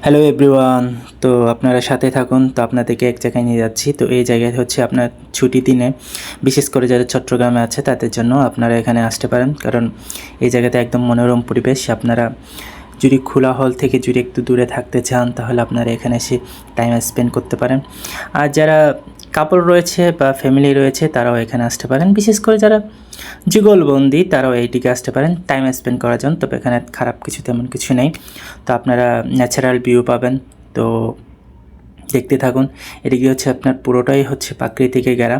Hello everyone. তো আপনারা সাথে থাকুন। তো আপনাদেরকে এক জায়গায় নিয়ে যাচ্ছি। তো এই জায়গায় হচ্ছে আপনার ছুটি দিনে বিশেষ করে যারা চট্টগ্রামে আছে তাদের জন্য আপনারা এখানে আসতে পারেন, কারণ এই জায়গাতে একদম মনোরম পরিবেশ। আপনারা যদি খোলা হল থেকে যদি একটু দূরে থাকতে চান তাহলে আপনারা এখানে এসে টাইম স্পেন্ড করতে পারেন। আর যারা কাপল রয়েছে বা ফ্যামিলি রয়েছে তারাও এখানে আসতে পারেন, বিশেষ করে যারা যুগলবন্দি তারাও এইদিকে আসতে পারেন টাইম স্পেন্ড করার জন্য। তবে এখানে খারাপ কিছু তেমন কিছু নেই। তো আপনারা ন্যাচারাল ভিউ পাবেন। তো দেখতে থাকুন। এদিকে হচ্ছে আপনার পুরোটাই হচ্ছে প্রাকৃতিকে ঘেরা,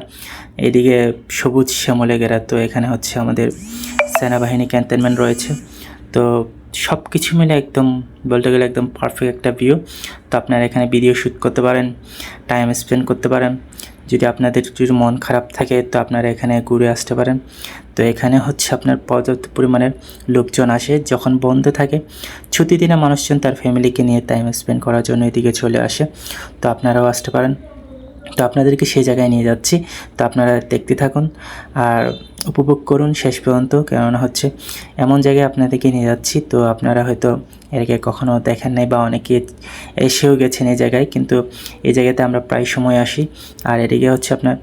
এদিকে সবুজ শ্যামলে ঘেরা। তো এখানে হচ্ছে আমাদের সেনাবাহিনী ক্যান্টনমেন্ট রয়েছে। তো সব কিছু মিলে একদম বলতে গেলে একদম পারফেক্ট একটা ভিউ। তো আপনারা এখানে ভিডিও শ্যুট করতে পারেন, টাইম স্পেন্ড করতে পারেন। যদি আপনাদের যদি মন খারাপ থাকে তো আপনারা এখানে ঘুরে আসতে পারেন। তো এখানে হচ্ছে আপনার পর্যাপ্ত পরিমাণের লোকজন আসে যখন বন্ধ থাকে। ছুটি দিনে মানুষজন তার ফ্যামিলিকে নিয়ে টাইম স্পেন্ড করার জন্য এদিকে চলে আসে। তো আপনারাও আসতে পারেন। তো আপনাদেরকে সেই জায়গায় নিয়ে যাচ্ছি। তো আপনারা দেখতে থাকুন আর উপভোগ করুন শেষ পর্যন্ত, কেননা হচ্ছে এমন জায়গায় আপনাদেরকে নিয়ে যাচ্ছি। তো আপনারা হয়তো এর আগে কখনও দেখেন নাই বা অনেকে এসেও গেছেন এই জায়গায়, কিন্তু এই জায়গাতে আমরা প্রায় সময় আসি। আর এদিকে হচ্ছে আপনার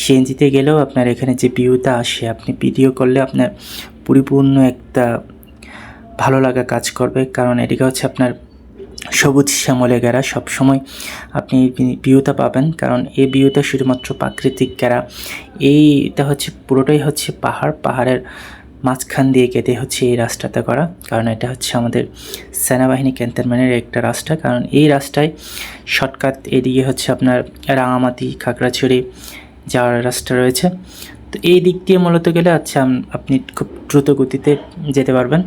সিএনজিতে গেলেও আপনার এখানে যে ভিউটা আসে, আপনি ভিডিও করলে আপনার পরিপূর্ণ একটা ভালো লাগা কাজ করবে, কারণ এদিকে হচ্ছে আপনার সবুজ শ্যামলে ঘেরা। সবসময় আপনি ভিউটা পাবেন, কারণ এই ভিউটা শুধুমাত্র প্রাকৃতিক ঘেরা। এইটা হচ্ছে পুরোটাই হচ্ছে পাহাড়ের মাঝখান দিয়ে কেটে হচ্ছে এই রাস্তাটা করা, কারণ এটা হচ্ছে আমাদের সেনাবাহিনী ক্যান্টনমেন্টের একটা রাস্তা। কারণ এই রাস্তায় শর্টকাট এদিকে হচ্ছে আপনার রাঙামাটি খাগড়াছড়ি যাওয়ার রাস্তা রয়েছে। তো এই দিক দিয়ে মূলত গেলে আচ্ছা আপনি খুব দ্রুত গতিতে যেতে পারবেন,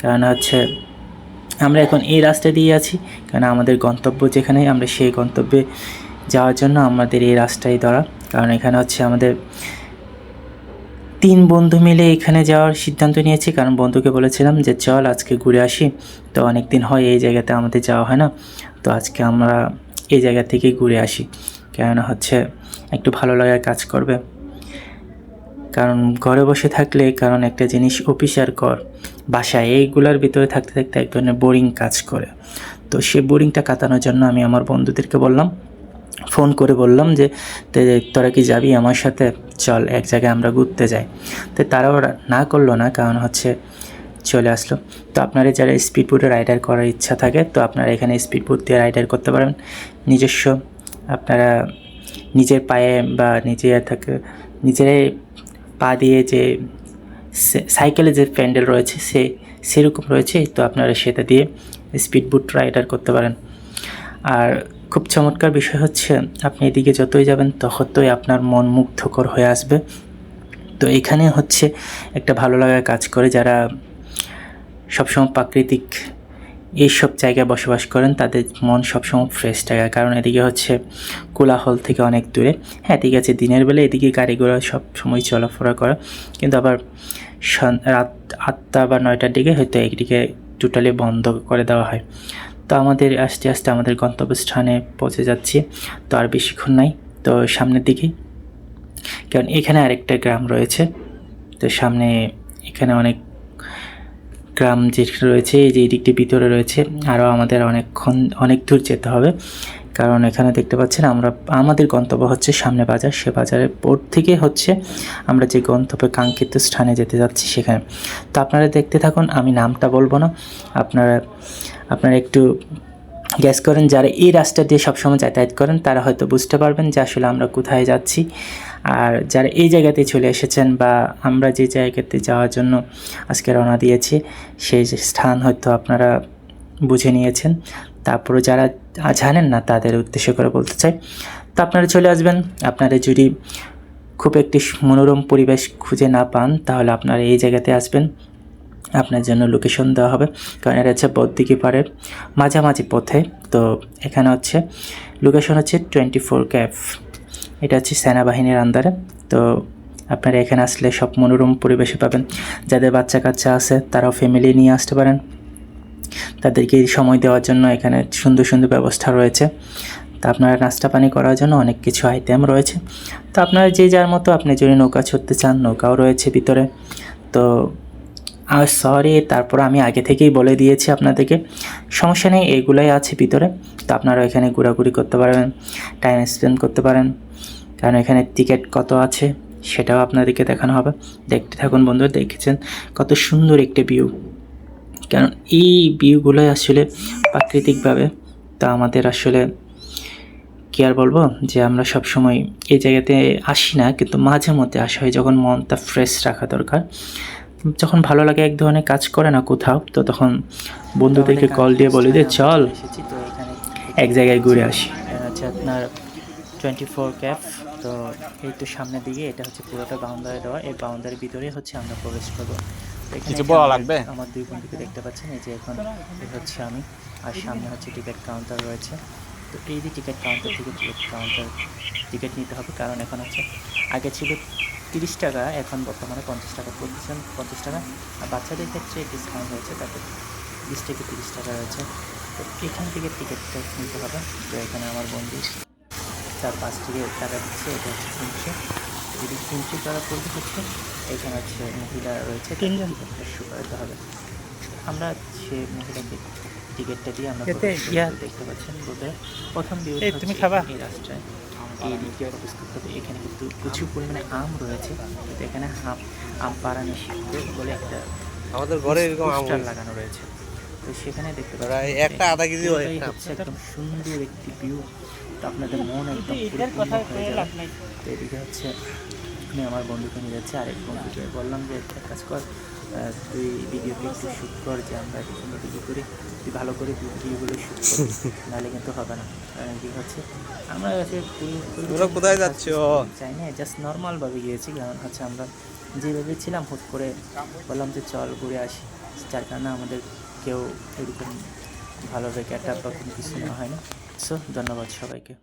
কারণ হচ্ছে আমরা এখন এই রাস্তা দিয়ে আছি, কারণ আমাদের গন্তব্য যেখানে আমরা সেই গন্তব্যে যাওয়ার জন্য আমাদের এই রাস্তায় ধরা। কারণ এখানে হচ্ছে আমাদের 3 বন্ধু মিলে এখানে যাওয়ার সিদ্ধান্ত নিয়েছি, কারণ বন্ধুকে বলেছিলাম যে চল আজকে ঘুরে আসি। তো অনেক দিন হয় এই জায়গাতে আমাদের যাওয়া হয় না, তো আজকে আমরা এই জায়গা থেকে ঘুরে আসি, কেননা হচ্ছে একটু ভালো লাগার কাজ করবে। কারণ ঘরে বসে থাকলে, কারণ একটা জিনিস অফিস আর ঘর বাসায় এইগুলোর ভিতরে থাকতে থাকতে এক ধরনের বোরিং কাজ করে। তো সে বোরিংটা কাটানোর জন্য আমি আমার বন্ধুদেরকে ফোন করে বললাম যে তোরা কি যাবি আমার সাথে, চল এক জায়গায় আমরা ঘুরতে যাই। তো তারাও না করলো না, কারণ হচ্ছে চলে আসলো। তো আপনারা যারা স্পিড বোটে রাইডার করার ইচ্ছা থাকে তো আপনারা এখানে স্পিড বোট দিয়ে রাইডার করতে পারেন। নিজস্ব আপনারা নিজের পায়ে বা নিজেরাই পা দিয়ে যে সাইকেলে যে প্যান্ডেল রয়েছে সেরকম রয়েছে। তো আপনারা সেটা দিয়ে স্পিড বোট রাইডার করতে পারেন। আর খুব চমৎকার বিষয় হচ্ছে আপনি এদিকে যতই যাবেন ততই আপনার মন মুগ্ধকর হয়ে আসবে। তো এখানে হচ্ছে একটা ভালো লাগার কাজ করে, যারা সবসময় প্রাকৃতিক এইসব জায়গায় বসবাস করেন তাদের মন সবসময় ফ্রেশ থাকে, কারণ এদিকে হচ্ছে কোলাহল থেকে অনেক দূরে। হ্যাঁ ঠিক আছে, দিনের বেলা এদিকে গাড়ি ঘোড়া সব সময় চলাফেরা করে, কিন্তু আবার রাত 8টা বা 9টার দিকে হয়তো একদিকে টোটালি বন্ধ করে দেওয়া হয়। তো আমাদের আস্তে আস্তে আমাদের গন্তব্যস্থানে পৌঁছে যাচ্ছি। তো আর বেশিক্ষণ নাই, তো সামনের দিকে, কারণ এখানে আরেকটা গ্রাম রয়েছে। তো সামনে এখানে অনেক গ্রাম যে রয়েছে, যে দিকটি ভিতরে রয়েছে, আরও আমাদের অনেক দূর যেতে হবে। কারণ এখানে দেখতে পাচ্ছেন আমাদের গন্তব্য হচ্ছে সামনে বাজার, সে বাজারের পর থেকে হচ্ছে আমরা যে গন্তব্যে কাঙ্ক্ষিত স্থানে যেতে যাচ্ছি সেখানে। তো আপনারা দেখতে থাকুন, আমি নামটা বলবো না, আপনারা একটু গ্যাস করেন। যারা এই রাস্তা দিয়ে সবসময় যাতায়াত করেন তারা হয়তো বুঝতে পারবেন যে আসলে আমরা কোথায় যাচ্ছি। আর যারা এই জায়গাতে চলে এসেছেন বা আমরা যে জায়গাতে যাওয়ার জন্য আজকে রওনা দিয়েছি সেই স্থান হয়তো আপনারা বুঝে নিয়েছেন। তারপরে যারা জানেন না তাদের উদ্দেশ্য করে বলতে চাই, তো আপনারা চলে আসবেন। আপনারা যদি খুব একটি মনোরম পরিবেশ খুঁজে না পান তাহলে আপনারা এই জায়গাতে আসবেন, আপনার জন্য লোকেশন দেওয়া হবে। কারণ এটা হচ্ছে বদ্দিকি পাড়ের মাঝামাঝি পথে। তো এখানে হচ্ছে লোকেশন হচ্ছে 24 ক্যাফ, এটা হচ্ছে সেনাবাহিনীর আন্ডারে। তো আপনারা এখানে আসলে সব মনোরম পরিবেশে পাবেন। যাদের বাচ্চা কাচ্চা আছে তারাও ফ্যামিলি নিয়ে আসতে পারেন, তাদেরকে সময় দেওয়ার জন্য এখানে সুন্দর সুন্দর ব্যবস্থা রয়েছে। তো আপনারা নাস্তা পানি করার জন্য অনেক কিছু আইটেম রয়েছে। তো আপনারা যে যার মতো, আপনি যদি নৌকা চড়তে চান নৌকাও রয়েছে ভিতরে। তো সরি, তারপর আমি আগে থেকেই বলে দিয়েছি আপনাদেরকে, সমস্যা নেই, এগুলাই আছে ভিতরে। তো আপনারা এখানে ঘোরাঘুরি করতে পারবেন, টাইম স্পেন্ড করতে পারেন, কারণ এখানে টিকিট কত আছে সেটাও আপনাদেরকে দেখানো হবে। দেখতে থাকুন বন্ধু, দেখেছেন কত সুন্দর একটা ভিউ, কারণ এই ভিউগুলোই আসলে প্রাকৃতিকভাবে, তা আমাদের আসলে কী আর বলবো যে আমরা সব সময় এই জায়গাতে আসি না, কিন্তু মাঝে মধ্যে আসা হয় যখন মনটা ফ্রেশ রাখা দরকার। যখন ভালো লাগে এক ধরনের কাজ করে না কোথাও, তো তখন বন্ধুদেরকে কল দিয়ে বলি যে চল এক জায়গায় ঘুরে আসি। হচ্ছে আপনার 24 ক্যাফ। তো এই তো সামনের দিকে এটা হচ্ছে পুরোটা বাউন্ডারি দেওয়া, এই বাউন্ডারির ভিতরে হচ্ছে আমরা প্রবেশ করবো। তো এখানে আমার দুই বন্ধুকে দেখতে পাচ্ছেন, এই যে এখন এই হচ্ছে আমি, আর সামনে হচ্ছে টিকিট কাউন্টার রয়েছে। তো এই যে টিকিট কাউন্টার থেকে টিকিট নিতে হবে, কারণ এখন হচ্ছে আগে ছিল 30 টাকা, এখন বর্তমানে 50 টাকা প্রতিষ্ঠান, 50 টাকা। আর বাচ্চাদের ক্ষেত্রে ডিসকাউন্ট হয়েছে, তাতে 20 থেকে 30 টাকা রয়েছে। তো এখান থেকে টিকিটটা নিতে হবে। তো এখানে আমার বন্ধু 4-5 টাকা দিচ্ছে, এটা হচ্ছে 300। যদি 300 টাকা পড়বে হচ্ছে, এখানে হচ্ছে মহিলা রয়েছে, তিনজন টিকিটটা শো করাতে হবে। আমরা সে মহিলাকে টিকিটটা দিয়ে আমরা দেখতে পাচ্ছেন বোধে প্রথম ভিউ তুমি খাবা এই রাস্তায়, এই দিকে প্রবেশ করতে হবে। এখানে কিন্তু প্রচুর পরিমাণে আম রয়েছে, কিন্তু এখানে আম পাড়া নিষিদ্ধ বলে একটা আমাদের ঘরে এরকম আম লাগানো রয়েছে। তো সেখানে দেখতে একটা আধা কেজি হচ্ছে একদম সুন্দর একটি ভিউ। তো আপনাদের মন একদম পরিপূর্ণ হয়ে যাবে। তো এদিকে হচ্ছে আমি আমার বন্ধুকে নিয়ে যাচ্ছি, আরেক বন্ধুকে বললাম যে একটা কাজ কর, তুই ভিডিওকে একটু শ্যুট কর, যে আমরা একটু সুন্দর ভিডিও করি, তুই ভালো করে ভিডিওগুলো শ্যুট করি, নাহলে কিন্তু হবে না। কারণ কী হচ্ছে আমরা হচ্ছে কোথায় যাচ্ছ চাই না, জাস্ট নর্মালভাবে গিয়েছি, কারণ হচ্ছে আমরা যেভাবে ছিলাম হুট করে বললাম যে চল ঘুরে আসি, যার কারণে আমাদের কেউ এরকম ভালোভাবে ক্যাটাপ বা কোনো কিছু নেওয়া হয় না। সো ধন্যবাদ সবাইকে।